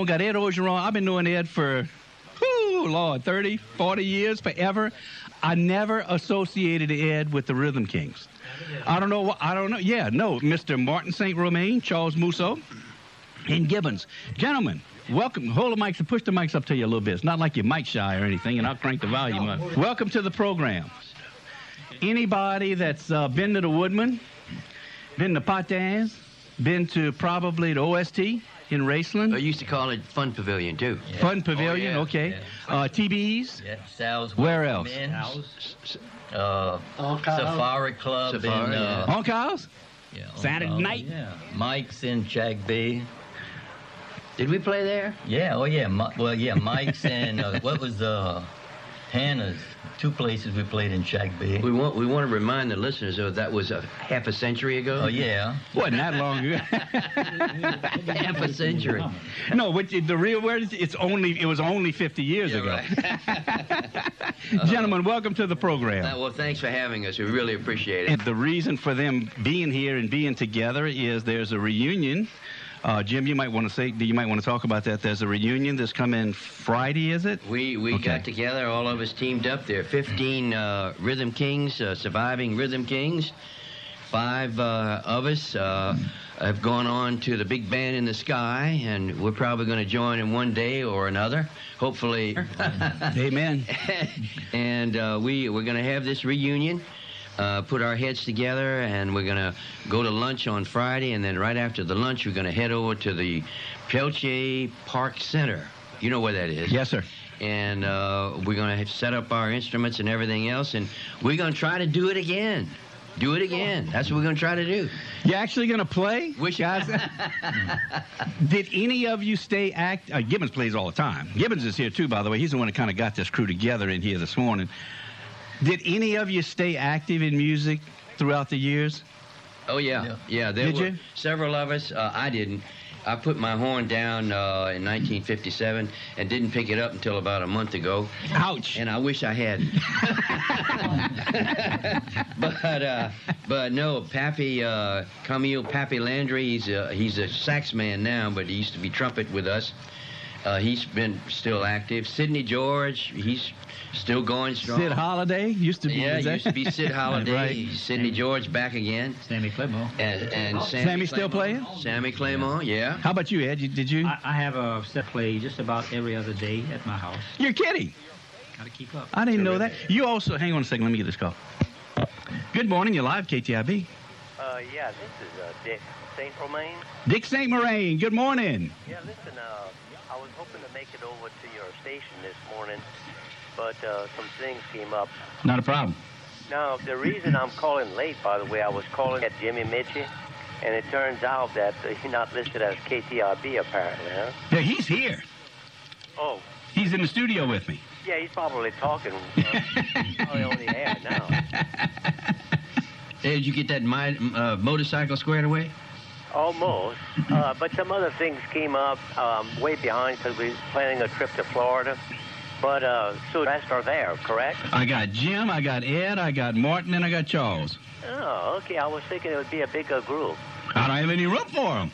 Got Ed Orgeron. I've been knowing Ed for, Lord, 30, 40 years, forever. I never associated Ed with the Rhythm Kings. I don't know. Yeah, no. Mr. Martin St. Romain, Charles Musso, and Gibbons. Gentlemen, welcome. Hold the mics and push the mics up to you a little bit. It's not like you're mic shy or anything, and I'll crank the volume up. Welcome to the program. Anybody that's been to the Woodman, been to Patins, been to probably the OST in Raceland? I used to call it Fun Pavilion, too. Yeah. Fun Pavilion, okay. Yeah. TB's? Yeah, Sal's. Where else? Safari Club. Safari, On Kyle's? Yeah, Saturday night? Yeah. Mike's in Jack B. Did we play there? Yeah, Mike's and what was Hannah's. 2 places we played in Jack B. We want to remind the listeners, though, that was half a century ago. Oh, yeah. Wasn't that long ago. Half a century. No, the real word is it was only 50 years ago. Right. Gentlemen, welcome to the program. Well, thanks for having us. We really appreciate it. And the reason for them being here and being together is there's a reunion. Jim, you might want to talk about that. There's a reunion that's coming Friday, is it? We got together, all of us teamed up. There are 15 Rhythm Kings, surviving Rhythm Kings. 5 of us have gone on to the big band in the sky, and we're probably going to join in one day or another, hopefully. Amen. And we're going to have this reunion. Put our heads together, and we're going to go to lunch on Friday, and then right after the lunch, we're going to head over to the Peltier Park Center. You know where that is? Yes, sir. And we're going to set up our instruments and everything else, and we're going to try to do it again. Do it again. That's what we're going to try to do. You're actually going to play? Guys? Did any of you stay Gibbons plays all the time. Gibbons is here, too, by the way. He's the one that kind of got this crew together in here this morning. Did any of you stay active in music throughout the years? Oh, yeah. There were you? Several of us. I didn't. I put my horn down in 1957 and didn't pick it up until about a month ago. Ouch. And I wish I hadn't. But no, Camille Pappy Landry, he's a sax man now, but he used to be trumpet with us. He's been still active. Sidney George, he's still going strong. Sid Holiday used to be. Yeah, used to be Sid Holiday. Right. Sidney George back again. Sammy Claymore. And Sammy still playing? Sammy Claymore, yeah. How about you, Ed? Did you? I have a set play just about every other day at my house. You're kidding. Got to keep up. I didn't know that. You also, hang on a second, let me get this call. Good morning, you're live, KTIB. Yeah, this is Dick St. Romain. Dick St. Romain, good morning. Yeah, listen, I was hoping to make it over to your station this morning, but some things came up. Not a problem. Now, the reason I'm calling late, by the way, I was calling at Jimmy Mitchie, and it turns out that he's not listed as KTIB, apparently, huh? Yeah, he's here. Oh. He's in the studio with me. Yeah, he's probably talking probably on the air now. Hey, did you get that motorcycle squared away? Almost. But some other things came up way behind because we were planning a trip to Florida. But so the rest are there, correct? I got Jim, I got Ed, I got Martin, and I got Charles. Oh, okay. I was thinking it would be a bigger group. I don't have any room for them.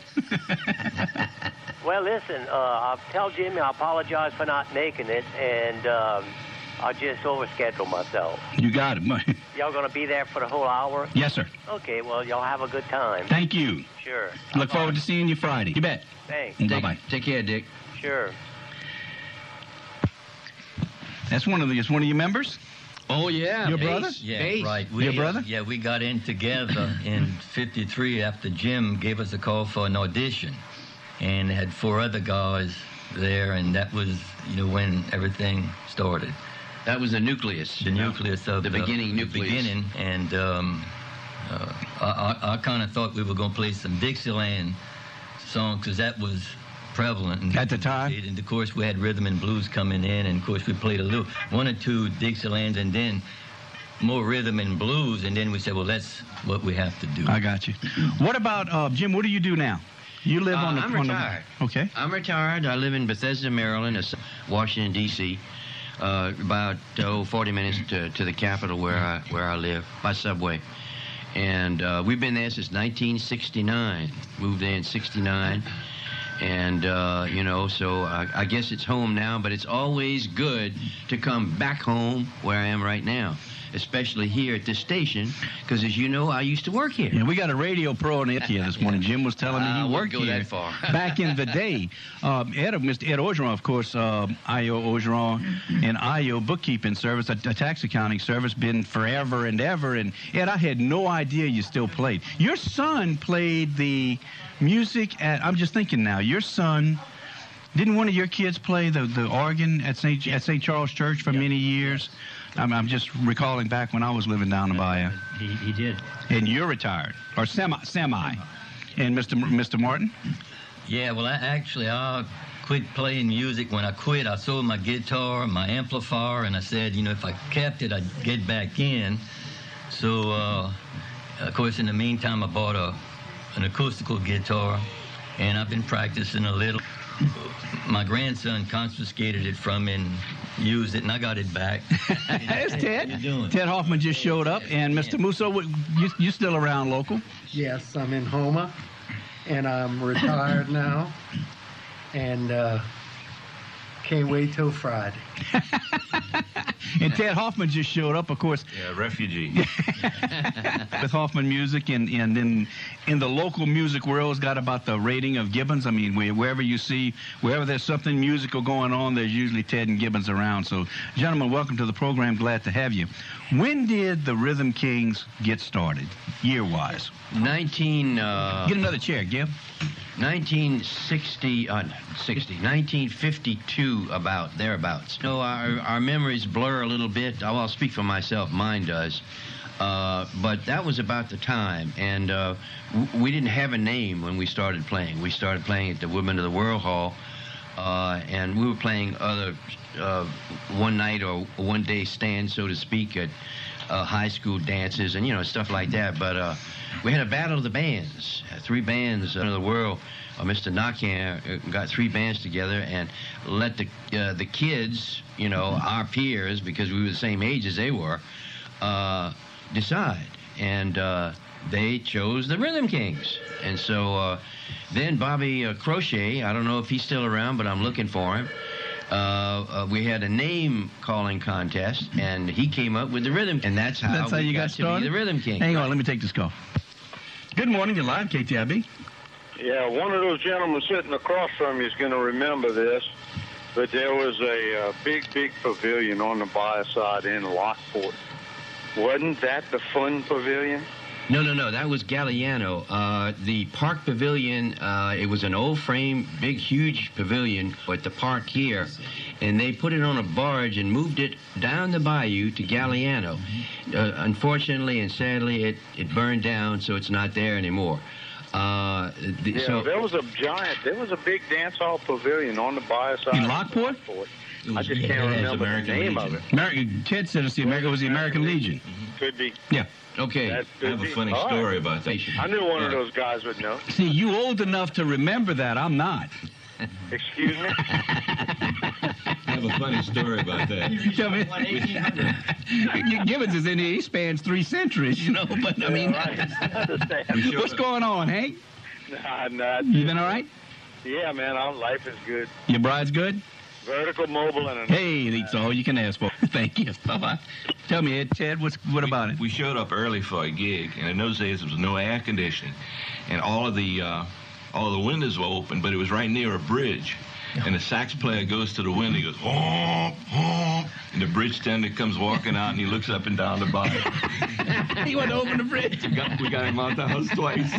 Well, listen, I'll tell Jimmy I apologize for not making it, and I'll just overschedule myself. You got it. Y'all going to be there for the whole hour? Yes, sir. Okay, well, y'all have a good time. Thank you. Sure. Look forward to seeing you Friday. You bet. Thanks. Bye-bye. Take care, Dick. Sure. That's one of your members? Oh, yeah. Your brother? Yeah, Bass. right. Your brother? Yeah, we got in together in 53 after Jim gave us a call for an audition. And had 4 other guys there, and that was, when everything started. That was the nucleus. The nucleus of the beginning nucleus. The beginning, and I kind of thought we were going to play some Dixieland songs because that was prevalent at the time. And of course, we had rhythm and blues coming in, and of course, we played 1 or 2 Dixielands, and then more rhythm and blues, and then we said, well, that's what we have to do. I got you. What about Jim? What do you do now? You live on the. I'm retired. Okay. I'm retired. I live in Bethesda, Maryland, Washington D.C. About 40 minutes to the capital where I live by subway, and we've been there since 1969. Moved there in '69, And, so I guess it's home now, but it's always good to come back home where I am right now, especially here at this station, because, as you know, I used to work here. Yeah, we got a radio pro on it here this morning. Jim was telling me he worked go here that far. back in the day. Mr. Ed Orgeron, of course, IO Orgeron and IO bookkeeping service, a tax accounting service, been forever and ever. And, Ed, I had no idea you still played. Your son played the music at, I'm just thinking now, your son, didn't one of your kids play the organ at St. Charles Church for many years? I'm just recalling back when I was living down in the bayou. He did. And you're retired, or semi. And Mr. Martin? Yeah, well, I quit playing music. When I quit, I sold my guitar, my amplifier, and I said, if I kept it, I'd get back in. So, of course, in the meantime, I bought an acoustical guitar, and I've been practicing a little. My grandson confiscated it from me and used it, and I got it back. There's Ted. How you doing? Ted Hoffman just showed up. And Mr. Musso, you still around local? Yes, I'm in Houma, and I'm retired now, and can't wait till Friday. And Ted Hoffman just showed up, of course. Yeah, refugee. With Hoffman Music, and in the local music world, has got about the rating of Gibbons. I mean, wherever there's something musical going on, there's usually Ted and Gibbons around. So, gentlemen, welcome to the program. Glad to have you. When did the Rhythm Kings get started, year-wise? Get another chair, Gib. 1952, thereabouts. Our memories blur a little bit. I'll speak for myself. Mine does. But that was about the time, and we didn't have a name when we started playing. We started playing at the Women of the World Hall, and we were playing other one-night or one-day stands, so to speak, at high school dances and, stuff like that. But we had a battle of the bands, 3 bands in the world. Mr. Knockham got 3 bands together and let the kids, our peers, because we were the same age as they were, decide. And they chose the Rhythm Kings. And so then Bobby Crochet, I don't know if he's still around, but I'm looking for him. We had a name calling contest, and he came up with the rhythm, and that's how you got started? To be the Rhythm King. Hang on, let me take this call. Good morning, you're live, KTIB. Yeah, one of those gentlemen sitting across from you is going to remember this, but there was a big pavilion on the bayou side in Lockport. Wasn't that the Fun Pavilion? No, that was Galliano. The Park Pavilion, it was an old frame, big, huge pavilion at the park here, and they put it on a barge and moved it down the bayou to Galliano. Unfortunately and sadly, it burned down, so it's not there anymore. There was a big dance hall pavilion on the bayou side. In Lockport? I just can't remember the name of it. Ted said it was the American Legion. Could be. Yeah. Okay, I have a funny story about that. I knew one of those guys would know. See, you old enough to remember that. I'm not. Excuse me? I have a funny story about that. Tell me. Gibbons is in here. He spans 3 centuries, but I mean, what's going on, Hank? Nah. You been all right? Yeah, man, life is good. Your bride's good? Vertical, mobile, and... Hey, that's all you can ask for. Thank you. Bye-bye. Tell me, Ted, what about it? We showed up early for a gig, and in those days there was no air conditioning, and all of the windows were open, but it was right near a bridge. And the sax player goes to the window, he goes, honk, honk, and the bridge tender comes walking out, and he looks up and down the bar. He went over the bridge. We got him out the house twice.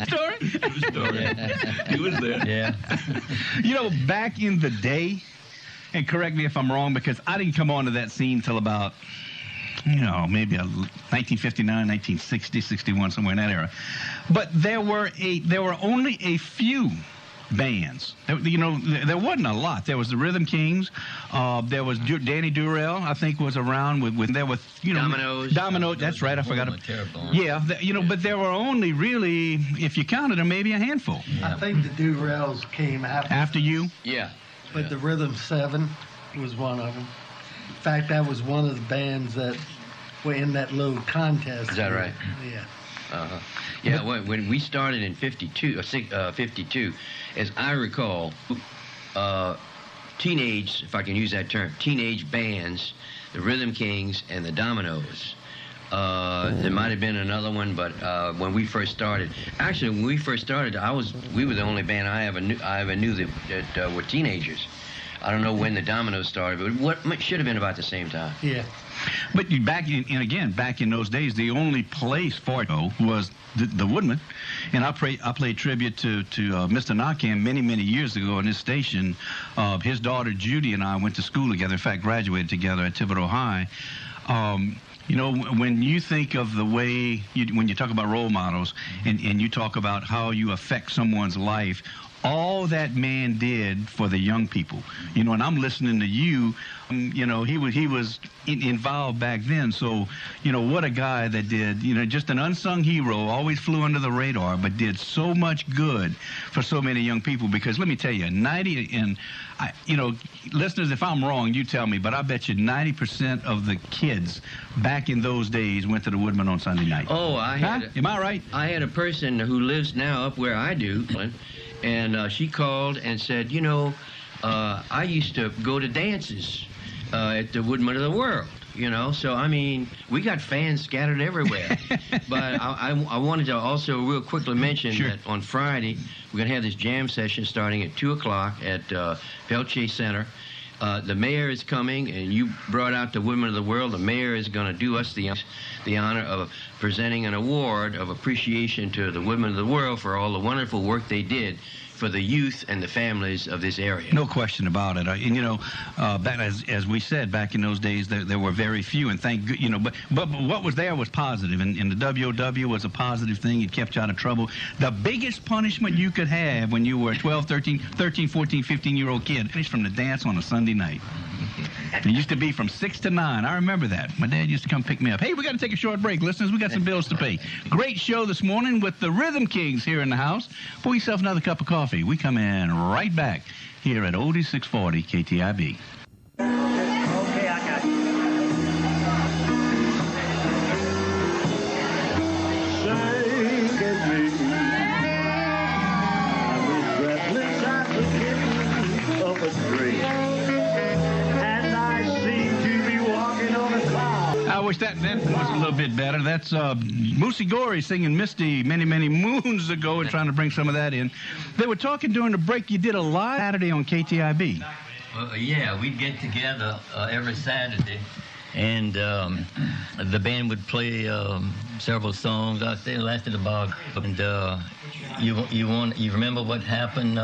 Story? True story. He was there. Yeah. Back in the day, and correct me if I'm wrong, because I didn't come onto that scene till about, maybe 1959, 1960, 61, somewhere in that era. But there were only a few bands. There wasn't a lot. There was the Rhythm Kings. There was Danny Durrell, I think, was around with there was Dominoes. Domino. That's right. I forgot. Yeah. But there were only really, if you counted them, maybe a handful. I think the Durrells came After you. Yeah. But the Rhythm 7 was one of them. In fact, that was one of the bands that were in that little contest. Is that right? Yeah. Yeah, when we started in 52, as I recall, teenage, if I can use that term, teenage bands, the Rhythm Kings and the Dominoes. There might have been another one, but when we first started, actually, when we first started, we were the only band I ever knew that were teenagers. I don't know when the Dominoes started, but it should have been about the same time. Yeah. But back in those days, the only place for it was the Woodman, and I played tribute to Mr. Narcan many years ago on this station. His daughter Judy and I went to school together. In fact, graduated together at Thibodeau High. You know, when you think of the way when you talk about role models and you talk about how you affect someone's life, all that man did for the young people, you know, and I'm listening to you, you know, he was involved back then. So, you know, what a guy that did, you know, just an unsung hero, always flew under the radar, but did so much good for so many young people. Because let me tell you, you know, listeners, if I'm wrong, you tell me, but I bet you 90% of the kids back in those days went to the Woodman on Sunday night. Oh, am I right? I had a person who lives now up where I do, and she called and said, you know, I used to go to dances at the Woodman of the World, you know. So, I mean, we got fans scattered everywhere. But I wanted to also real quickly mention that on Friday, we're going to have this jam session starting at 2 o'clock at Peltier Center. The mayor is coming, and you brought out the Women of the World. The mayor is going to do us the honor of presenting an award of appreciation to the Women of the World for all the wonderful work they did for the youth and the families of this area. No question about it. And you know, as we said back in those days, there were very few, and you know, but what was there was positive, and the WOW was a positive thing. It kept you out of trouble. The biggest punishment you could have when you were a 12, 13, 14, 15-year-old kid, finished from the dance on a Sunday night. It used to be from 6 to 9. I remember that. My dad used to come pick me up. Hey, we got to take a short break, listeners. We got some bills to pay. Great show this morning with the Rhythm Kings here in the house. Pour yourself another cup of coffee. We come in right back here at Oldie 640 KTIB. Okay, I got you. I wish that was a little bit better. That's Moosey Gorey singing Misty many moons ago and trying to bring some of that in. They were talking during the break. You did a live Saturday on KTIB. Yeah, we'd get together every Saturday, and the band would play several songs. I think it lasted about. And you remember what happened?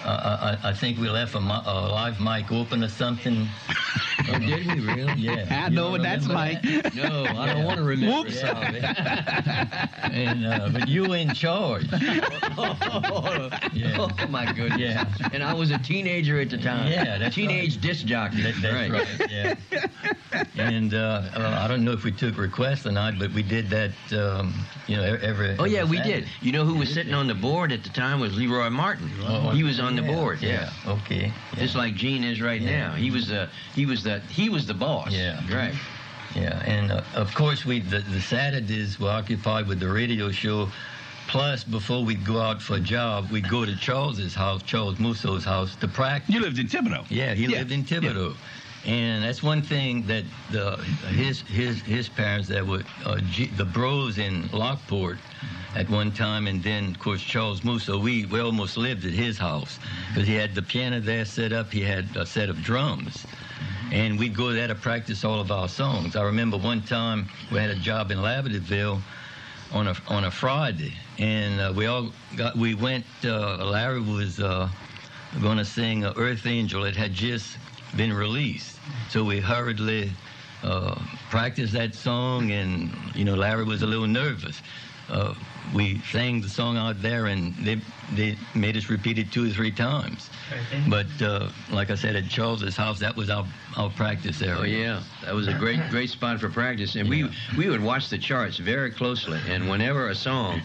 I think we left a live mic open or something. Oh, did we really? Yeah. I know what that's like. No, I don't want to remember. Whoops. And but you were in charge. Oh my goodness. Yeah. And I was a teenager at the time. Yeah, that's teenage right. disc jockey. That's right. Yeah. And I don't know if we took requests or not, but we did that. You know, every. Oh yeah, every we Saturday. did. You know who was sitting on the board at the time was Leroy Martin. He was on the board. Yeah. Okay. Yeah. Just like Gene is right now. He was the boss. Yeah. Right. Yeah, and of course the Saturdays were occupied with the radio show. Plus, before we'd go out for a job, we'd go to Charles Musso's house to practice. You lived in Thibodeau. Yeah, he lived in Thibodeau. Yeah. And that's one thing that his parents that were the Bros in Lockport at one time, and then of course Charles Musso, we almost lived at his house because he had the piano there set up. He had a set of drums, and we'd go there to practice all of our songs. I remember one time we had a job in Laverdeville on a Friday, and we went. Larry was going to sing Earth Angel. It had just been released, so we hurriedly practiced that song, and you know Larry was a little nervous. We sang the song out there, and they made us repeat it 2 or 3 times. But like I said, at Charles's house, that was our practice area. Oh yeah, that was a great spot for practice, and we would watch the charts very closely, and whenever a song,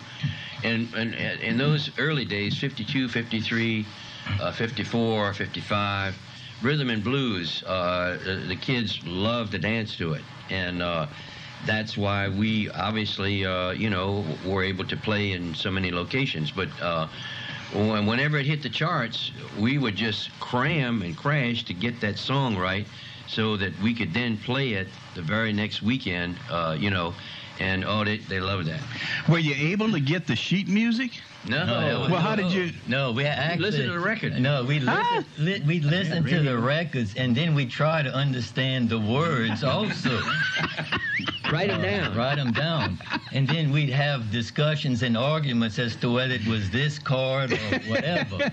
and in those early days, 52, 53, 54, 55, rhythm and blues, the kids loved to dance to it, and that's why we obviously, were able to play in so many locations. But whenever it hit the charts, we would just cram and crash to get that song right so that we could then play it the very next weekend, and they loved that. Were you able to get the sheet music? No. Well, how did you? No, we actually listen to the record. No, we listen to the records, and then we try to understand the words also. Write them down. And then we'd have discussions and arguments as to whether it was this chord or whatever,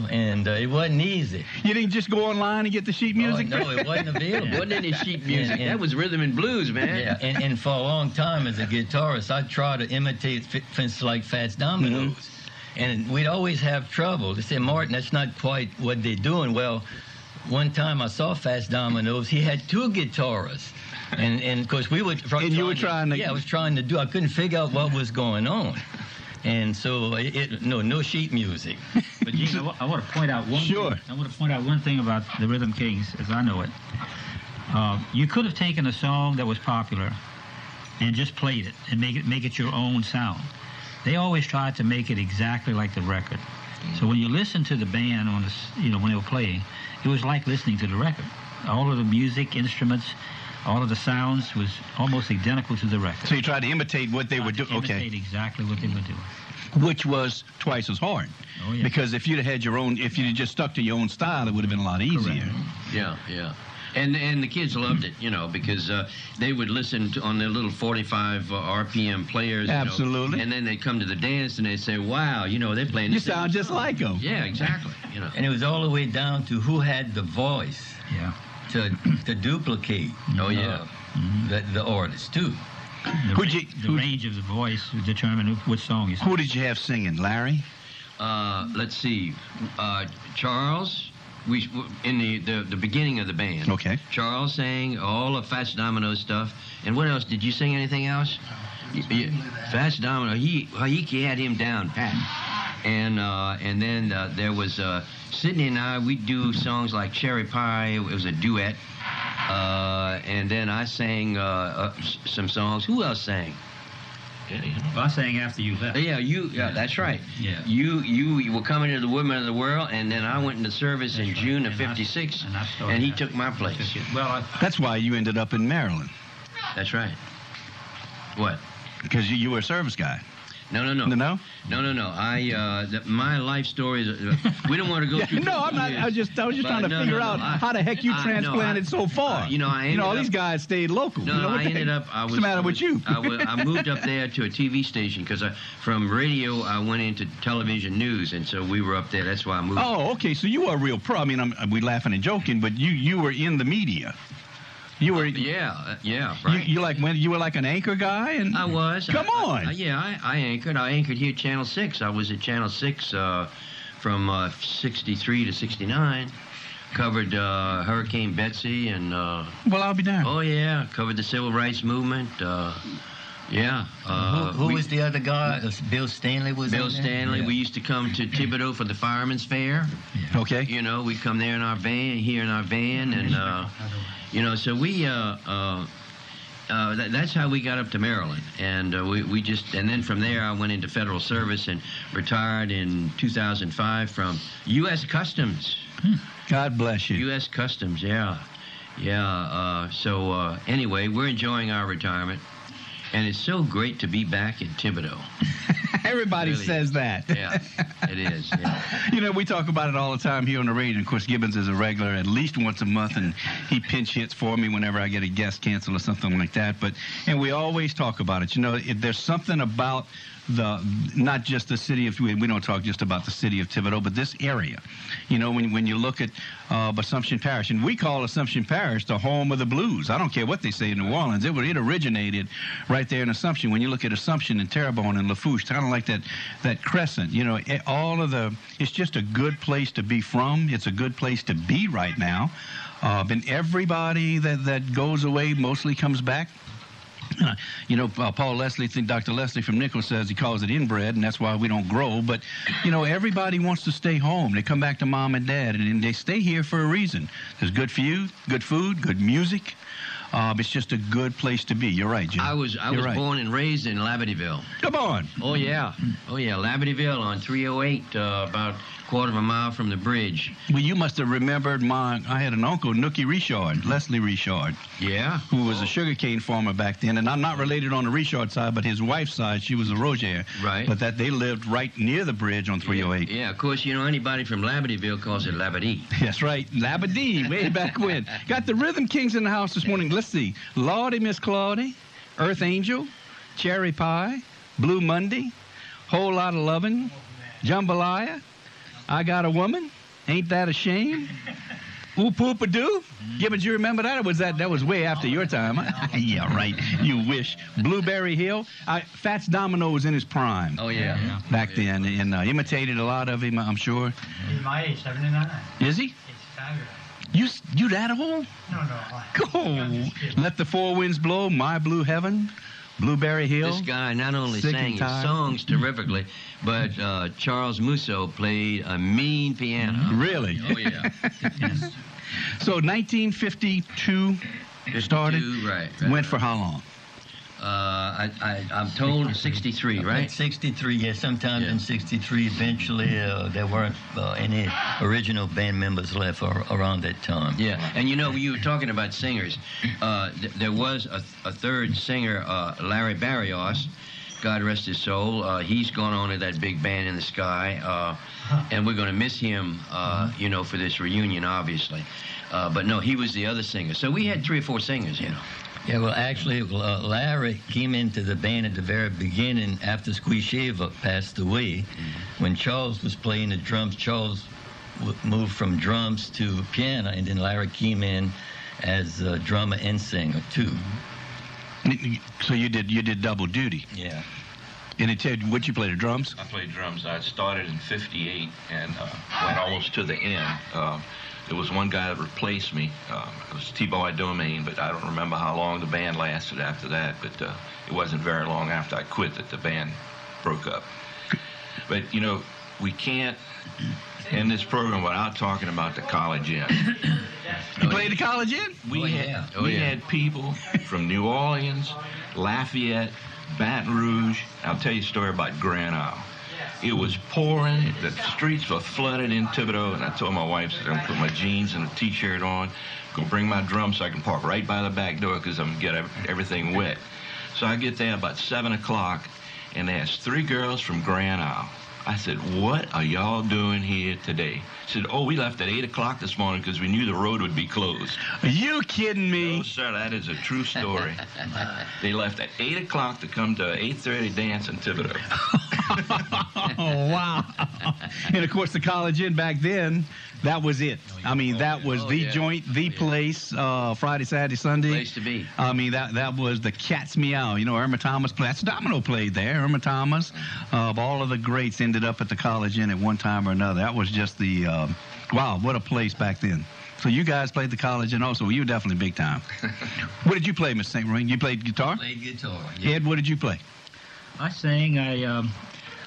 and it wasn't easy. You didn't just go online and get the sheet music? No, it wasn't available. It wasn't any sheet music. That was rhythm and blues, man. Yeah, and for a long time as a guitarist, I tried to imitate things like Fats Dominoes. Mm-hmm. And we'd always have trouble. They said, Martin, that's not quite what they're doing. Well, one time I saw Fats Dominoes, he had two guitarists. And of course, we were trying you were trying to... Yeah, I was trying to do... I couldn't figure out what was going on. And so, no sheet music. But, Gene, I want to point out one thing. I want to point out one thing about the Rhythm Kings, as I know it. You could have taken a song that was popular and just played it and make it your own sound. They always tried to make it exactly like the record. So when you listen to the band on when they were playing, it was like listening to the record. All of the music, instruments, all of the sounds was almost identical to the record. So you tried to imitate what they were doing. Okay. Imitate exactly what they were doing. Which was twice as hard. Oh, yeah. Because if you'd have had your own, if you'd have just stuck to your own style, it would have been a lot easier. Correct. Yeah. And the kids loved it, because they would listen on their little 45 RPM players. Absolutely. And then they'd come to the dance and they'd say, wow, they're playing this. You sound just like them. Yeah, exactly. And it was all the way down to who had the voice to duplicate the artist, too. The range of the voice would determine which song you sang. Who did you have singing, Larry? Let's see. Charles... in the beginning of the band. Okay. Charles sang all of Fats Domino stuff. And what else? Did you sing anything else? Fats Domino, he had him down pat. And then there was Sidney and I. We'd do songs like Cherry Pie. It was a duet. And then I sang some songs. Who else sang? Well, I sang after you left. Yeah, that's right. Yeah. You were coming to the Women of the World, and then I went into service in June of '56, and he took my place. Well, that's why you ended up in Maryland. That's right. What? Because you were a service guy. No. No? No. My life story is. We don't want to go through. No, I'm not. I was just trying to figure out how the heck you transplanted so far. All these guys stayed local. No, I ended up. What's the matter with you? I moved up there to a TV station because from radio I went into television news, and so we were up there. That's why I moved. Oh, okay. So you were a real pro. I mean, we laughing and joking, but you were in the media. You were right. You were like an anchor guy, and I was. Come on. I anchored. I anchored here at Channel 6. I was at Channel 6 from 63 to 69. Covered Hurricane Betsy and. Well, I'll be damned. Oh yeah, covered the civil rights movement. Who was the other guy? Bill Stanley was. Bill Stanley. Yeah. We used to come to Thibodeau for the Fireman's Fair. Yeah. Okay. We come there in our van, and so we. That's how we got up to Maryland, and we just, and then from there I went into federal service and retired in 2005 from U.S. Customs. God bless you. U.S. Customs, yeah. So anyway, we're enjoying our retirement, and it's so great to be back in Thibodeau. Everybody really says that. Yeah, it is. Yeah. We talk about it all the time here on the radio. Of course, Gibbons is a regular at least once a month, and he pinch hits for me whenever I get a guest cancel or something like that. And we always talk about it. There's something about not just the city of, we don't talk just about the city of Thibodeau, but this area. When you look at Assumption Parish, and we call Assumption Parish the home of the blues. I don't care what they say in New Orleans. It originated right there in Assumption. When you look at Assumption and Terrebonne and Lafourche, kind of like that crescent, it's just a good place to be from. It's a good place to be right now. And everybody that goes away mostly comes back. Paul Leslie, Dr. Leslie from Nichols says he calls it inbred, and that's why we don't grow. But, everybody wants to stay home. They come back to mom and dad, and they stay here for a reason. There's good food, good music. It's just a good place to be. You're right, Jim. I was born and raised in Lavertyville. Come on. Oh yeah, Lavertyville on 308, about a quarter of a mile from the bridge. Well, you must have remembered I had an uncle, Nookie Richard, Leslie Richard. Yeah. Who was a sugarcane farmer back then, and I'm not related on the Richard side, but his wife's side, she was a Roger. Right. But that they lived right near the bridge on 308. Yeah, of course, anybody from Lavertyville calls it Labadee. That's right, Labadee, way back when. Got the Rhythm Kings in the house this morning. Let's see. Lordy, Miss Claudie, Earth Angel, Cherry Pie, Blue Monday, Whole Lot of Lovin', Jambalaya, I Got a Woman, Ain't That a Shame, Oop Oop a Doo. Gibbons, you remember that? Or was that was way after your time? Yeah, right. You wish. Blueberry Hill. Fats Domino was in his prime. Oh, yeah. Back then, and imitated a lot of him, I'm sure. He's my age, 79. Is he? It's fabulous. You that old? No. Go. Let the Four Winds Blow, My Blue Heaven, Blueberry Hill. This guy not only Sick sang and his Tired. songs terrifically, but Charles Musso played a mean piano. Really? Oh, yeah. So 1952 started. 52, right. Went for how long? I'm told 63, right? 63, yeah. Sometimes Yeah. in 63, eventually there weren't any original band members left around that time. Yeah, and you were talking about singers. There was a third singer, Larry Barrios, God rest his soul. He's gone on to that big band in the sky, and we're going to miss him, for this reunion, obviously. But no, he was the other singer. So we had 3 or 4 singers, Yeah, well, actually, Larry came into the band at the very beginning after Squeeze Shaver passed away. When Charles was playing the drums, Charles moved from drums to piano, and then Larry came in as a drummer and singer, too. So you did double duty. Yeah. And it said, would you play the drums? I played drums. I started in 58 and went almost to the end. There was one guy that replaced me. It was T-Boy Domain, but I don't remember how long the band lasted after that. But it wasn't very long after I quit that the band broke up. But, we can't end this program without talking about the College Inn. You played the College Inn? We had people from New Orleans, Lafayette, Baton Rouge. I'll tell you a story about Grand Isle. It was pouring. The streets were flooded in Thibodeau, and I told my wife, I'm going to put my jeans and a T-shirt on, go bring my drums so I can park right by the back door because I'm going to get everything wet. So I get there about 7 o'clock, and there's 3 girls from Grand Isle. I said, what are y'all doing here today? She said, we left at 8 o'clock this morning because we knew the road would be closed. Are you kidding me? No, sir, that is a true story. They left at 8 o'clock to come to 8:30 dance in Thibodeau. Oh, wow. And, of course, the College Inn back then, that was it. I mean, that was the joint, the place, Friday, Saturday, Sunday. Place to be. I mean, that was the cat's meow. Irma Thomas played. That's Domino played there. Irma Thomas. All of the greats ended up at the College Inn at one time or another. That was just the, wow, what a place back then. So you guys played the College Inn also. You were definitely big time. What did you play, Mr. St. Ring? You played guitar? Played guitar, yeah. Ed, what did you play? I sang.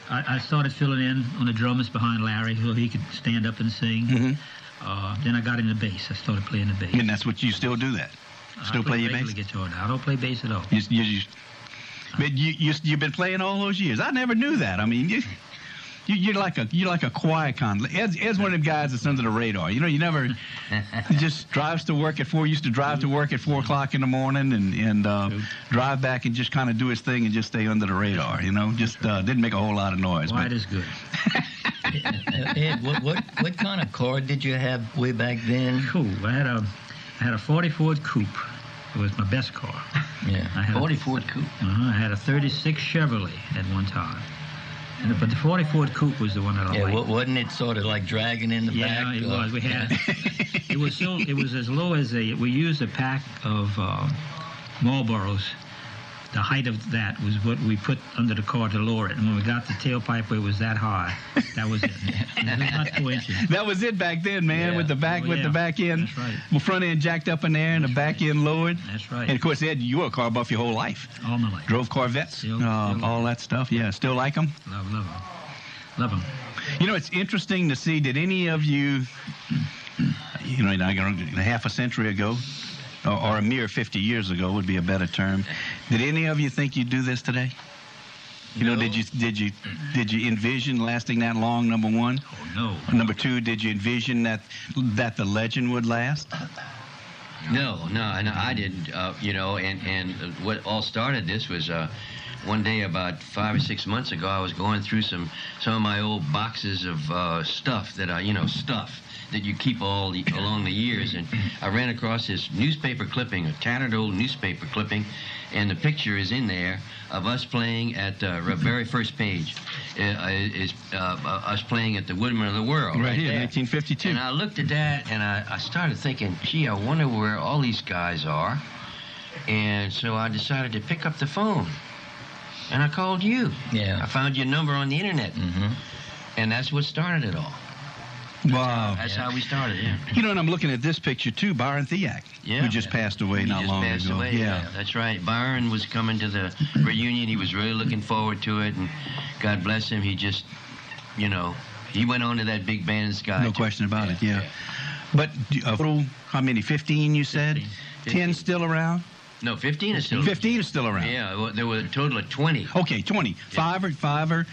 I started filling in on the drums behind Larry so he could stand up and sing. Mm-hmm. Then I got into bass. I started playing the bass. And that's what you still do that? Still play your bass? I play guitar now. I don't play bass at all. But you've been playing all those years. I never knew that. I mean, you're like a quiet con. Ed's one of them guys that's under the radar. You never. He just drives to work at 4. Used to drive to work at 4 o'clock in the morning and drive back and just kind of do his thing and just stay under the radar. Just didn't make a whole lot of noise. Quiet is good. Ed, what kind of car did you have way back then? Cool. I had a 40 Ford Coupe. It was my best car. Yeah. 40 Ford Coupe. I had a 36 Chevrolet at one time. But the 40 Ford Coupe was the one that I liked. Yeah, wasn't it sort of like dragging in the back? Yeah, it was. We had. It was as low as we used a pack of Marlboros. The height of that was what we put under the car to lower it. And when we got the tailpipe where it was that high, that was it. It was not 4 inches. That was it back then, man, Yeah. with the back the back end. That's right. Well, front end jacked up in there and the back end lowered. That's right. And, of course, Ed, you were a car buff your whole life. All my life. Drove Corvettes, Still all that stuff. Yeah, still like them? Love them. Love them. It's interesting to see, did any of you, in half a century ago, or a mere 50 years ago would be a better term. Did any of you think you'd do this today? You know, did you envision lasting that long? Number one. Oh, no. Number two, did you envision that the legend would last? No, I didn't. You know, and what all started this was one day about 5 or 6 months ago. I was going through some of my old boxes of stuff that stuff that you keep along the years, and I ran across this newspaper clipping, a tattered old newspaper clipping, and the picture is in there of us playing at the very first page. Is us playing at the Woodman of the World. Right here, there. 1952. And I looked at that, and I started thinking, gee, I wonder where all these guys are. And so I decided to pick up the phone, and I called you. Yeah. I found your number on the internet, and that's what started it all. Wow. That's how we started, yeah. You know, and I'm looking at this picture, too, Byron Thiak, who just passed away He not just long passed ago. away. Yeah. That's right. Byron was coming to the reunion. He was really looking forward to it, and God bless him. He just, he went on to that big band in the sky. No question about it, yeah. But how many, 15 you said? 10 still around? No, 15 is still 15 is still around. Yeah, well, there were a total of 20. Okay, 20. Five are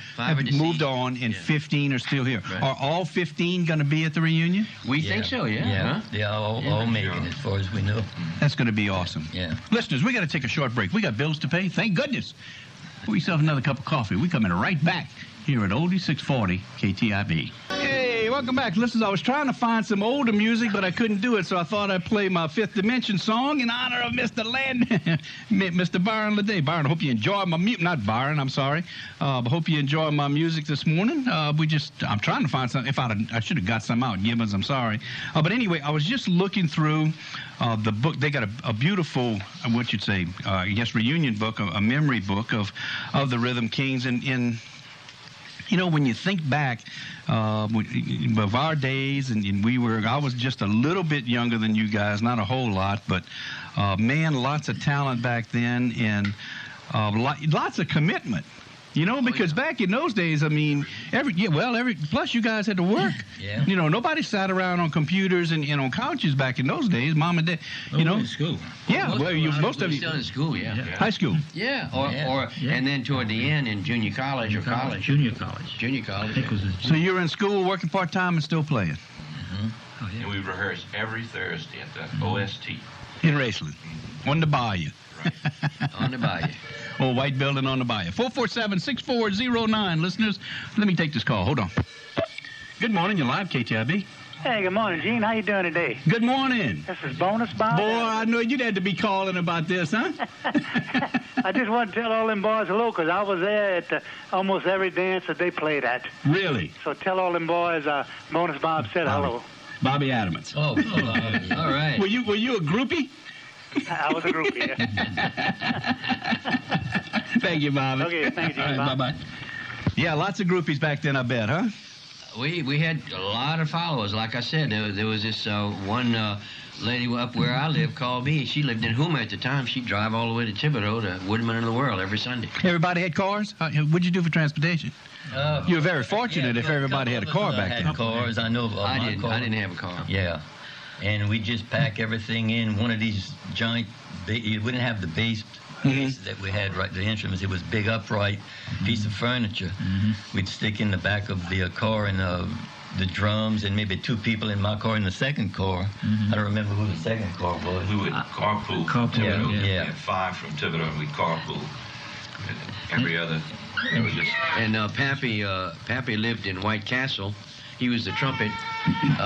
moved on, and 15 are still here. Right. Are all 15 going to be at the reunion? We think so, yeah. Huh? They all making it, as far as we know. That's going to be awesome. Yeah. Listeners, we got to take a short break. We got bills to pay. Thank goodness. Pour yourself another cup of coffee. We're coming right back here at Oldie 640 KTIB. Hey, welcome back. Listeners, I was trying to find some older music, but I couldn't do it, so I thought I'd play my Fifth Dimension song in honor of Mr. Mr. Byron Leday. Byron, I hope you enjoy my music. Not Byron, I'm sorry. But hope you enjoy my music this morning. I'm trying to find something. If I should have got some out. Gibbons, I'm sorry. But anyway, I was just looking through the book. They got a beautiful, what you'd say, reunion book, a memory book of the Rhythm Kings. And when you think back of our days, and I was just a little bit younger than you guys, not a whole lot, but man, lots of talent back then, and lots of commitment. Because back in those days, I mean, plus you guys had to work. Yeah. Nobody sat around on computers and on couches back in those days. Mom and dad, in school. Yeah, most of you still in school, yeah. High school. Yeah, and then toward the end in junior college or college. Junior college. Junior college. I think it was So you were in school, working part-time, and still playing? Oh, yeah. And we rehearse every Thursday at the OST. In Raceland. On the bayou. Right. On the bayou. Old white building on the bayou. 447-6409. Listeners, let me take this call. Hold on. Good morning. You're live, KTIB. Hey, good morning, Gene. How you doing today? Good morning. This is Bonus Bob. Boy, I know you'd had to be calling about this, huh? I just want to tell all them boys hello, because I was there at almost every dance that they played at. Really? So tell all them boys Bonus Bob said hello. Bobby Adamants. Oh, All right. Were you a groupie? I was a groupie. Thank you, Bobby. Okay, thank you, All right, Bob. bye-bye. Yeah, lots of groupies back then, I bet, huh? We had a lot of followers. Like I said, there was this one lady up where I live called me. She lived in Houma at the time. She'd drive all the way to Thibodeau to Woodman of the World every Sunday. Everybody had cars? What'd you do for transportation? You were very fortunate if everybody had a car back then. Had cars. I know of I my didn't. car. I didn't have a car. Yeah. And we just pack everything in one of these giant, we didn't have the bass that we had, right, the instruments. It was big upright piece of furniture. We'd stick in the back of the car and the drums, and maybe two people in my car in the second car. I don't remember who the second car was. We would carpool. Yeah. We had 5 from Thibodeau, and we carpool. Every other, it was just... And Pappy lived in White Castle. He was the trumpet.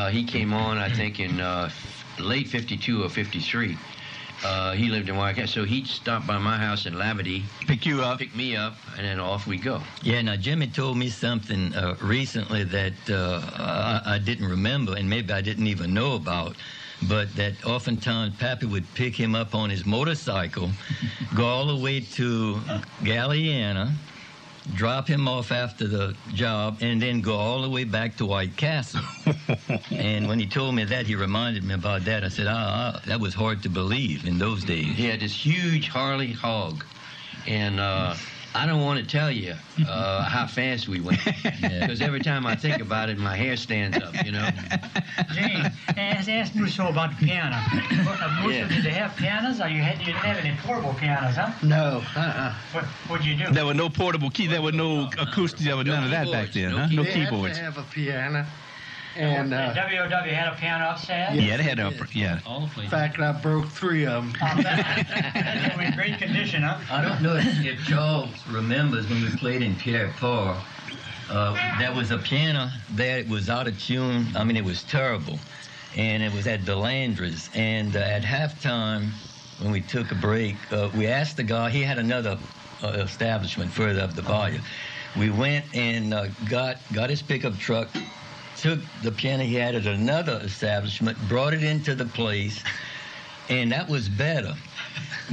He came on, I think, in late 52 or 53. He lived in White Castle, so he'd stop by my house in Labadee. Pick you up. Pick me up, and then off we go. Yeah, now Jimmy told me something recently that I didn't remember, and maybe I didn't even know about, but that oftentimes Pappy would pick him up on his motorcycle, go all the way to Galliana, drop him off after the job, and then go all the way back to White Castle. And when he told me that, he reminded me about that. I said, that was hard to believe in those days. He had this huge Harley hog, and I don't want to tell you how fast we went. Because every time I think about it, my hair stands up, you know. Gene, ask Musso about the piano. Musso, did they have pianos, or you didn't have any portable pianos, huh? No, What'd you do? There were no portable keys. There were no acoustics. There was none of that back then, huh? No they keyboards. had to have a piano. And WOW had a piano upstairs? Yeah, they had All the in places. fact, I broke 3 of them. They were in great condition, huh? I don't know if Charles remembers when we played in Pierre Paul. There was a piano there. It was out of tune. I mean, it was terrible. And it was at Delandre's. And at halftime, when we took a break, we asked the guy. He had another establishment further up the bayou. We went and got his pickup truck, took the piano he had at another establishment, brought it into the place, and that was better.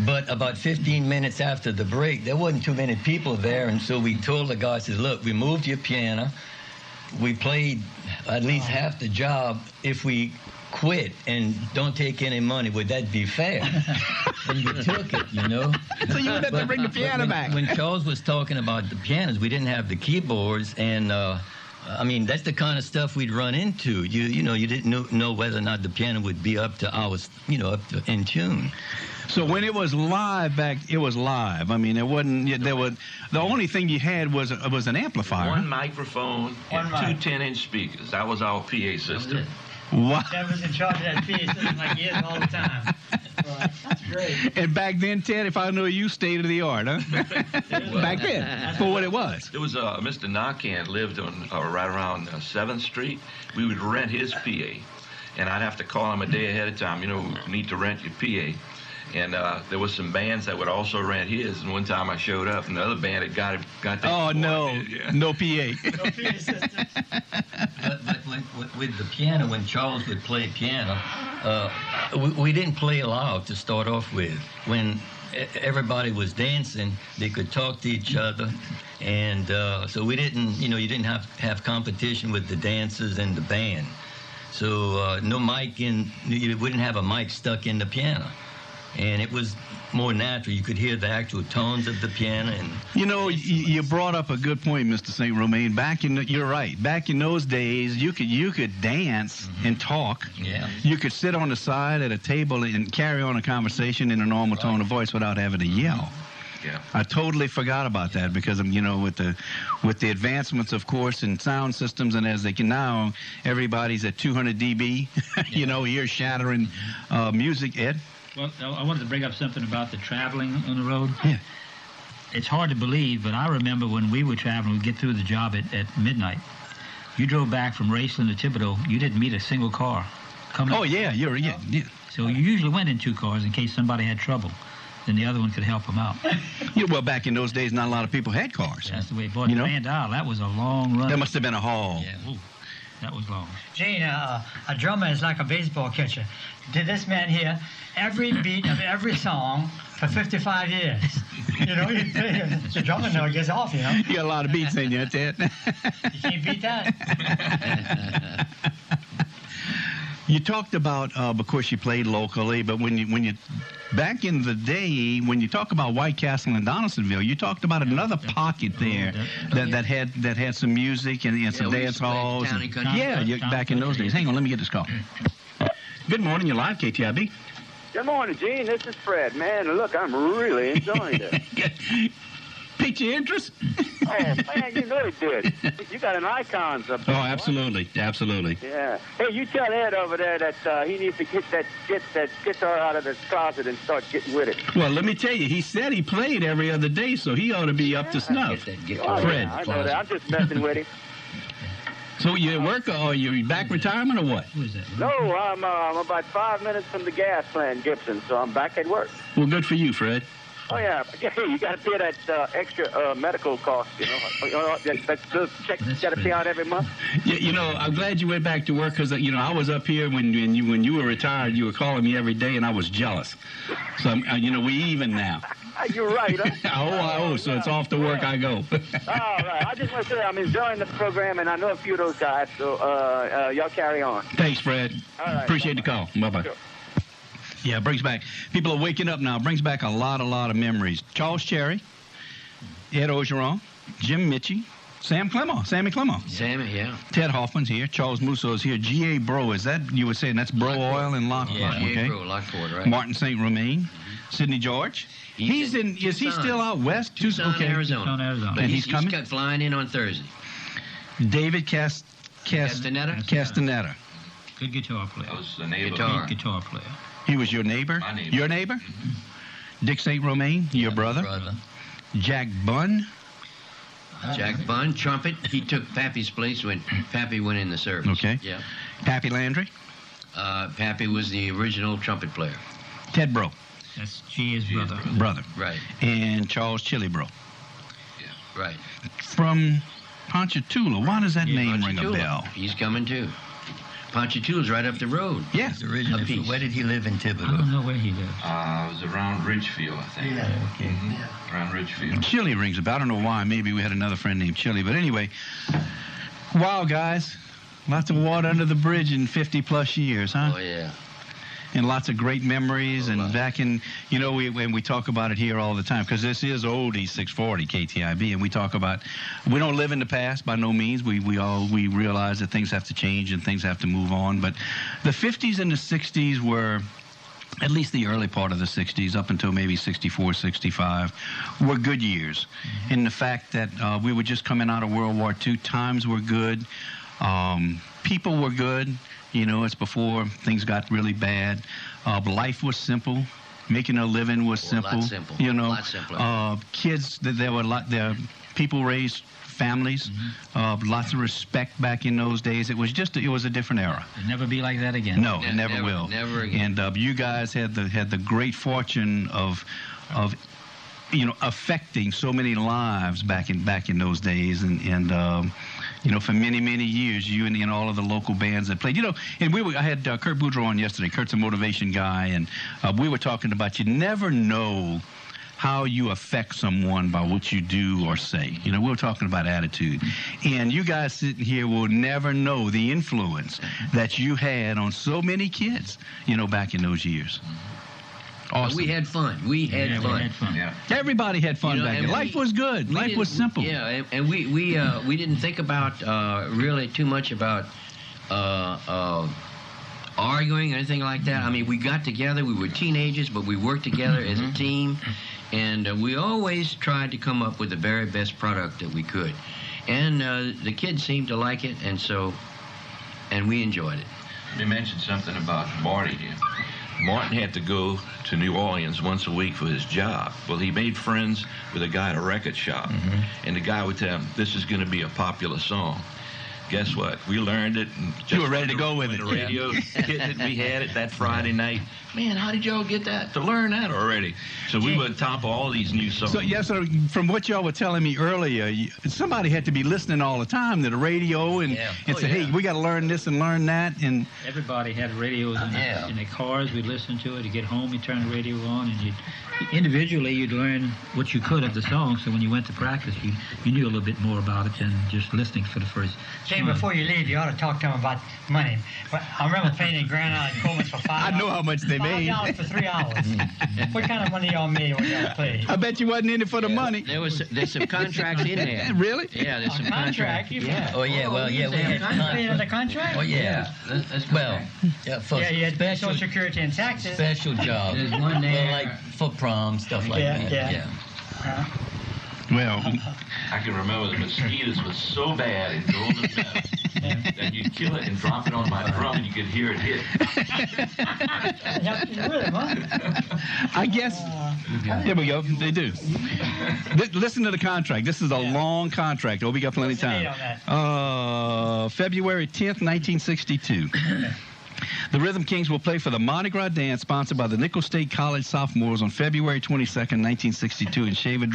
But about 15 minutes after the break, there wasn't too many people there, and so we told the guy, says, look, we moved your piano. We played at least half the job. If we quit and don't take any money, would that be fair? And we took it, you know. So you would have to bring the piano back. When Charles was talking about the pianos, we didn't have the keyboards, and I mean, that's the kind of stuff we'd run into. You didn't know whether or not the piano would be up to ours, up to in tune. So when it was live it was live. I mean, it wasn't. The only thing you had was an amplifier. One microphone and 2 10-inch speakers. That was our PA system. What? That was in charge of that PA system like he is all the time. Right. That's great. And back then, Ted, if I know you, state of the art, huh? Back then, for what it was. There was Mr. Narcan lived on right around 7th Street. We would rent his PA, and I'd have to call him a day ahead of time. We need to rent your PA. And there was some bands that would also rent his. And one time I showed up, and the other band had got that. Oh, no. Yeah. No PA. No PA system. But with the piano, when Charles would play piano, we didn't play loud to start off with. When everybody was dancing, they could talk to each other. And so we didn't, you didn't have competition with the dancers and the band. So no mic you wouldn't have a mic stuck in the piano. And it was more natural. You could hear the actual tones of the piano. And you brought up a good point, Mr. St. Romain. You're right. Back in those days, you could dance and talk. Yeah. You could sit on the side at a table and carry on a conversation in a normal tone of voice without having to yell. Yeah. I totally forgot about that because with the advancements, of course, in sound systems, and as they can now, everybody's at 200 dB. Ear shattering music. Ed. Well, I wanted to bring up something about the traveling on the road. Yeah. It's hard to believe, but I remember when we were traveling, we'd get through the job at midnight. You drove back from Raceland to Thibodaux. You didn't meet a single car. Oh, yeah. Yeah. So you usually went in 2 cars in case somebody had trouble. Then the other one could help them out. Yeah, well, back in those days, not a lot of people had cars. That's the way it was. Grand Isle, that was a long run. That must have been a haul. Yeah. Ooh, that was long. Gene, a drummer is like a baseball catcher. Did this man here every beat of every song for 55 years? The drummer never gets off, You got a lot of beats in you, Ted. You can't beat that. You talked about, of course, you played locally, but when you back in the day, when you talk about White Castle and Donaldsonville, you talked about another pocket there that had some music and some dance halls. Back in those days. Hang on, let me get this call. Good morning, you're live, KTIB. Good morning, Gene. This is Fred. Man, look, I'm really enjoying it. Piqued your interest? Oh, man, you really did. You got an icon up there. Oh, absolutely. Absolutely. Yeah. Hey, you tell Ed over there that he needs to get that guitar out of his closet and start getting with it. Well, let me tell you, he said he played every other day, so he ought to be up to snuff. Fred. Yeah, I know that. I'm just messing with him. So you at work, or you back retirement, or what? Who is that? No, I'm about 5 minutes from the gas plant, Gibson, so I'm back at work. Well, good for you, Fred. Oh, yeah. Hey, you got to pay that extra medical cost, that little check you got to pay out every month. Yeah, I'm glad you went back to work because, I was up here when you were retired. You were calling me every day, and I was jealous. So, we even now. You're right, huh? So it's off to work I go. All right. I just want to say I'm enjoying the program, and I know a few of those guys, so y'all carry on. Thanks, Fred. All right. Appreciate the call. Bye-bye. Sure. Yeah, it brings back, people are waking up now. It brings back a lot of memories. Charles Cherry Ed Ogeron, Jim Mitchie, Sammy Clemmo. Sammy, yeah. Ted Hoffman's here. Charles Musso is here. G.A. Bro, is that, you were saying that's Bro Oil in Lockport? Yeah, G.A. Okay. Bro, Lockport, right. Martin St. Romain. Sidney George. Is he still out west? Tucson, Arizona. And But he's coming? He's flying in on Thursday. David Castaneda. Good guitar player. That was the neighbor. Good guitar player. He was your neighbor? My neighbor. Your neighbor? Dick St. Romain, your brother? Jack Bunn? Jack Bunn, trumpet. He took Pappy's place when Pappy went in the service. Okay. Yeah. Pappy Landry? Pappy was the original trumpet player. Ted Bro? That's G.A.'s brother. Right. And Charles Chili Bro? Yeah. Right. From Ponchatoula. Why does that name ring a Ponchatoula. bell? He's coming too. Ponchatoula's right up the road. Yeah. He's originally from, where did he live in I Thibodeau? don't know where he lives. It was around Ridgefield, I think. Yeah, okay. Around Ridgefield. Chili rings a bell. I don't know why. Maybe we had another friend named Chili. But anyway, wow, guys. Lots of water under the bridge in 50-plus years, huh? Oh, yeah. And lots of great memories. And back in, when we talk about it here all the time, because this is Oldie 640 KTIB, and we talk about, we don't live in the past by no means. We realize that things have to change and things have to move on. But the 50s and the 60s were, at least the early part of the 60s, up until maybe 64, 65, were good years. And the fact that we were just coming out of World War II, times were good, people were good. It's before things got really bad. Life was simple. Making a living was simple. A lot simple. A lot simpler. Kids, people raised families. Lots of respect back in those days. It was a different era. It'll never be like that again. No, it never will. Never again. And you guys had the great fortune of affecting so many lives back in those days, and for many, many years, you and all of the local bands that played. And I had Kurt Boudreau on yesterday. Kurt's a motivation guy, and we were talking about you never know how you affect someone by what you do or say. We were talking about attitude. And you guys sitting here will never know the influence that you had on so many kids, back in those years. Awesome. We had fun. We had fun. Yeah. Everybody had fun back then. Life was good. Life was simple. Yeah, and we didn't think about really too much about arguing or anything like that. I mean, we got together. We were teenagers, but we worked together as a team, and we always tried to come up with the very best product that we could. And the kids seemed to like it, and we enjoyed it. You mentioned something about Marty here. Martin had to go to New Orleans once a week for his job. Well, he made friends with a guy at a record shop, and the guy would tell him, this is going to be a popular song. Guess what? We learned it. And you were ready to go with it. The radio, hitting it, we had it that Friday night. Man, how did y'all get that? To learn that already. So we would top all these new songs. So, from what y'all were telling me earlier, somebody had to be listening all the time to the radio and say, hey, we got to learn this and learn that. And everybody had radios in their cars. We'd listen to it. You get home, you turn the radio on, and individually you'd learn what you could of the song. So when you went to practice, you knew a little bit more about it than just listening for the first Jay, before you leave, you ought to talk to him about money. But I remember playing in Grand Island Coleman's for $5. I know how much they made. $5 for 3 hours. What kind of money y'all made when y'all played? I bet you wasn't in it for the money. There's some contracts in there. Really? Yeah, there's some contract. Yeah. Oh, yeah, well, yeah, we had paid under contract? Oh, yeah. That's well, yeah, you had Social Security and taxes. Special job. There's one there. Well, like for prom, stuff like that. Yeah. Well, I can remember the mosquitoes was so bad in Golden Meadow that you'd kill it and drop it on my drum and you could hear it hit. I guess. Here we go. They do. Listen to the contract. This is a long contract. Oh, we got plenty of time. February 10th, 1962. The Rhythm Kings will play for the Mardi Gras Dance, sponsored by the Nicholls State College Sophomores, on February 22nd, 1962, in Shaver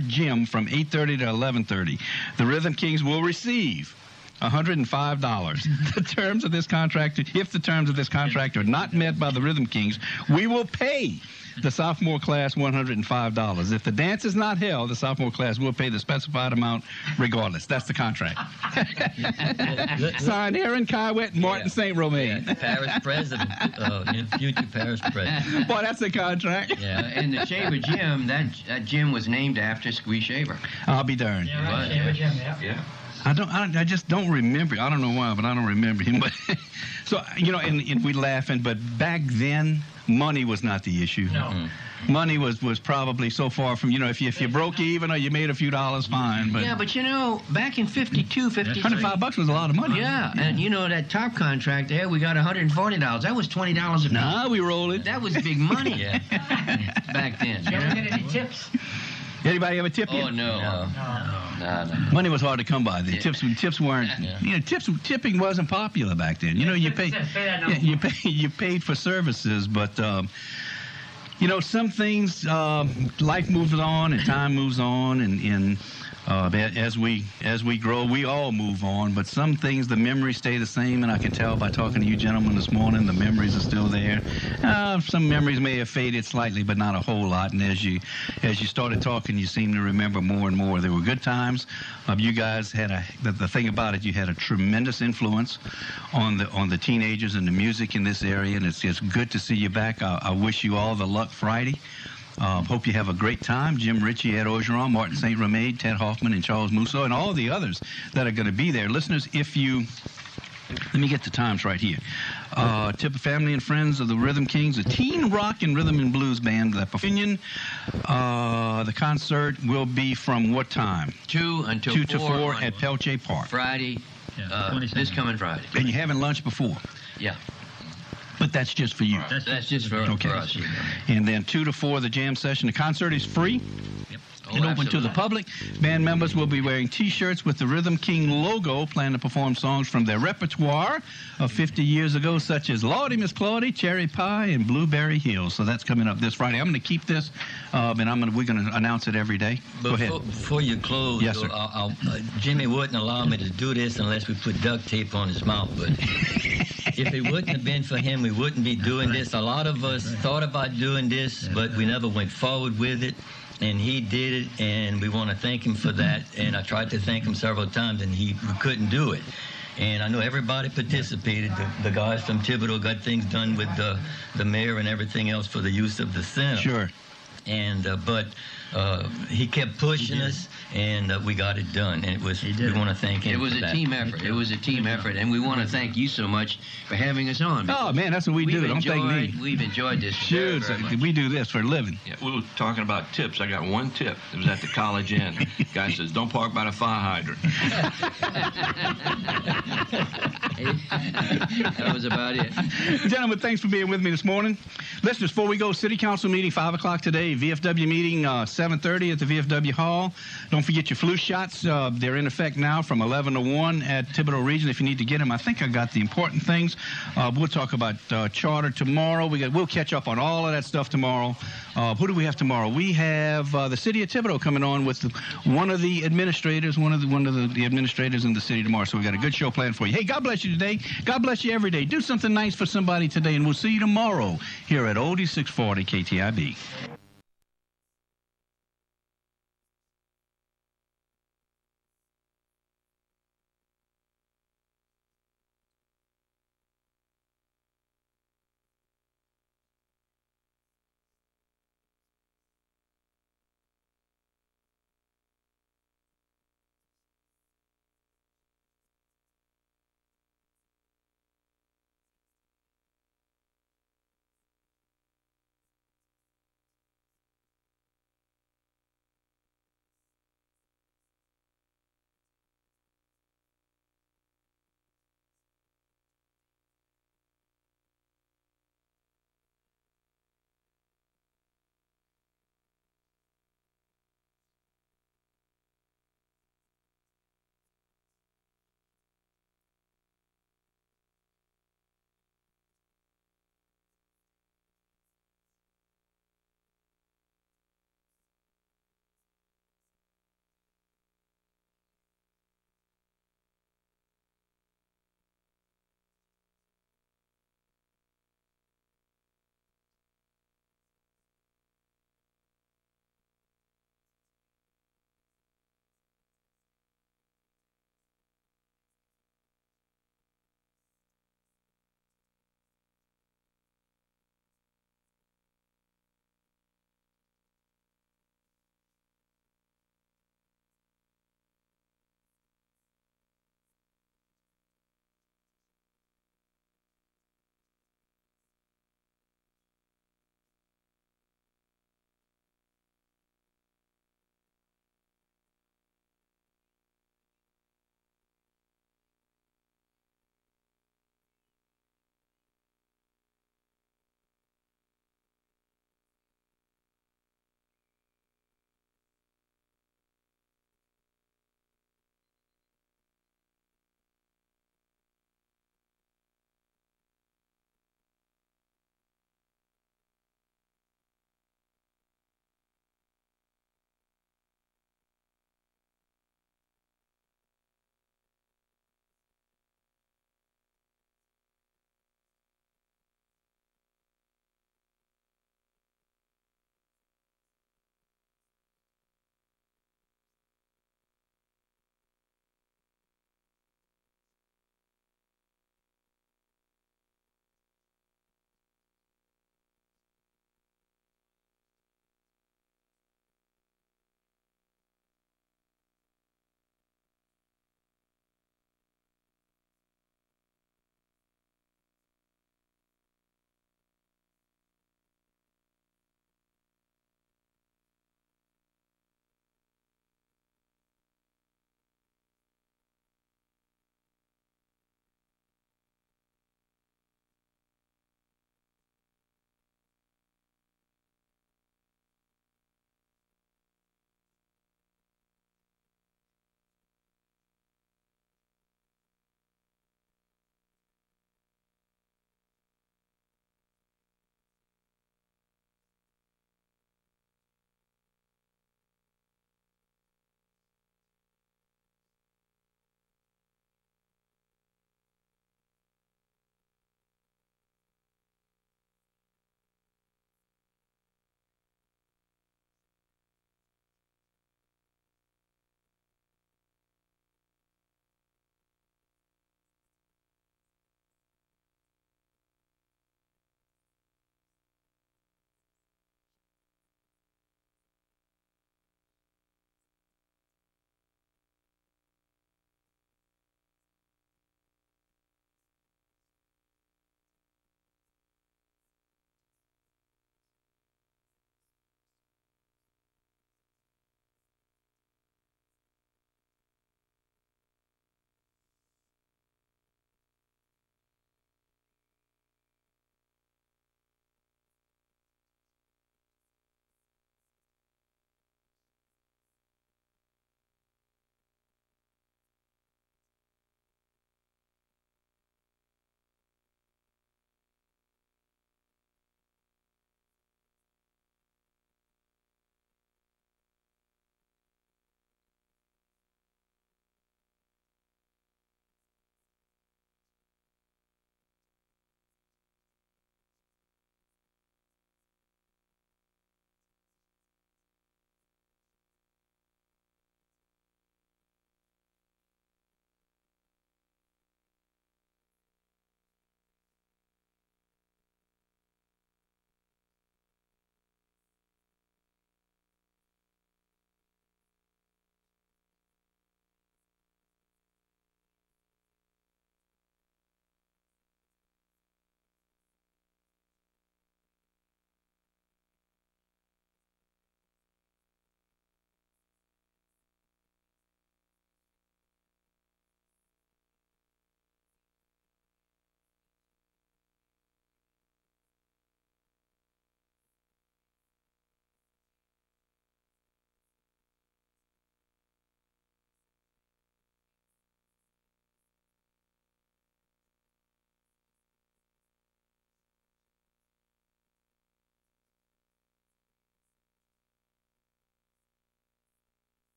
Gym from 8:30 to 11:30. The Rhythm Kings will receive $105. The terms of this contract, if the terms of this contract are not met by the Rhythm Kings, we will pay the sophomore class $105. If the dance is not held, the sophomore class will pay the specified amount regardless. That's the contract. Signed, Aaron Kywett, Martin St. Romain. Yeah, Parish president, future parish president. Boy, that's the contract. Yeah, and the Shaver Gym, that gym was named after Squee Shaver. I'll be darned. Yeah, right. Shaver Gym, yeah. I just don't remember. I don't know why, but I don't remember him. But so and we laughing. But back then, money was not the issue. No. Mm-hmm. Money was probably so far from if you broke even or you made a few dollars, fine. But yeah, but back in 52, 53, $105 was a lot of money. Yeah, and that top contract there, we got $140. That was $20 a piece. Nah, we rolled it. That was big money back then. Did you ever get any tips? Anybody ever tip you? Oh no. Money was hard to come by. The tips weren't. Tipping wasn't popular back then. You paid for services, but some things life moves on and time moves on, and as we grow, we all move on. But some things, the memories stay the same, and I can tell by talking to you gentlemen this morning, the memories are still there. Some memories may have faded slightly, but not a whole lot. And as you started talking, you seem to remember more and more. There were good times. You guys had the thing about it, you had a tremendous influence on the teenagers and the music in this area, and it's just good to see you back. I wish you all the luck Friday. Hope you have a great time. Jim Ritchie, Ed Orgeron, Martin St. Romain, Ted Hoffman, and Charles Musso, and all the others that are going to be there. Listeners, let me get the times right here. Tip of family and friends of the Rhythm Kings, a teen rock and rhythm and blues band that perform. The concert will be from what time? 2 until 2 to 4 at Pelche Park. Friday, this coming Friday. And you're having lunch before? Yeah. But that's just for you. That's just for us. And then 2 to 4, the jam session. The concert is free. Yep. And open to the public. Band members will be wearing T-shirts with the Rhythm King logo, plan to perform songs from their repertoire of 50 years ago, such as Lordy Miss Claudie, Cherry Pie, and Blueberry Hills. So that's coming up this Friday. I'm going to keep this, and we're going to announce it every day. Go ahead. Before you close, yes, sir. Jimmy wouldn't allow me to do this unless we put duct tape on his mouth. But if it wouldn't have been for him, we wouldn't be doing this. A lot of us thought about doing this, but we never went forward with it. And he did it, and we want to thank him for that. And I tried to thank him several times, and we couldn't do it. And I know everybody participated. The guys from Thibodeau got things done with the mayor and everything else for the use of the center. Sure. And but he kept pushing us, and we got it done. And we want to thank him. It was a team effort. It was a team effort, and we want to thank you so much for having us on. Oh man, that's what we do. Don't thank me. We've enjoyed this. Sure, we do this for a living. Yeah, we were talking about tips. I got one tip. It was at the college inn. Guy says, "Don't park by the fire hydrant." That was about it. Gentlemen, thanks for being with me this morning. Listeners, before we go, City Council meeting 5 o'clock today. VFW meeting 7:30 at the VFW Hall. Don't forget your flu shots. They're in effect now from 11 to 1 at Thibodeau Region if you need to get them. I think I got the important things. We'll talk about charter tomorrow. We'll catch up on all of that stuff tomorrow. Who do we have tomorrow? We have the city of Thibodeau coming on with one of the administrators, one of the administrators in the city tomorrow. So we got a good show planned for you. Hey, God bless you today. God bless you every day. Do something nice for somebody today, and we'll see you tomorrow here at Oldie 640 KTIB.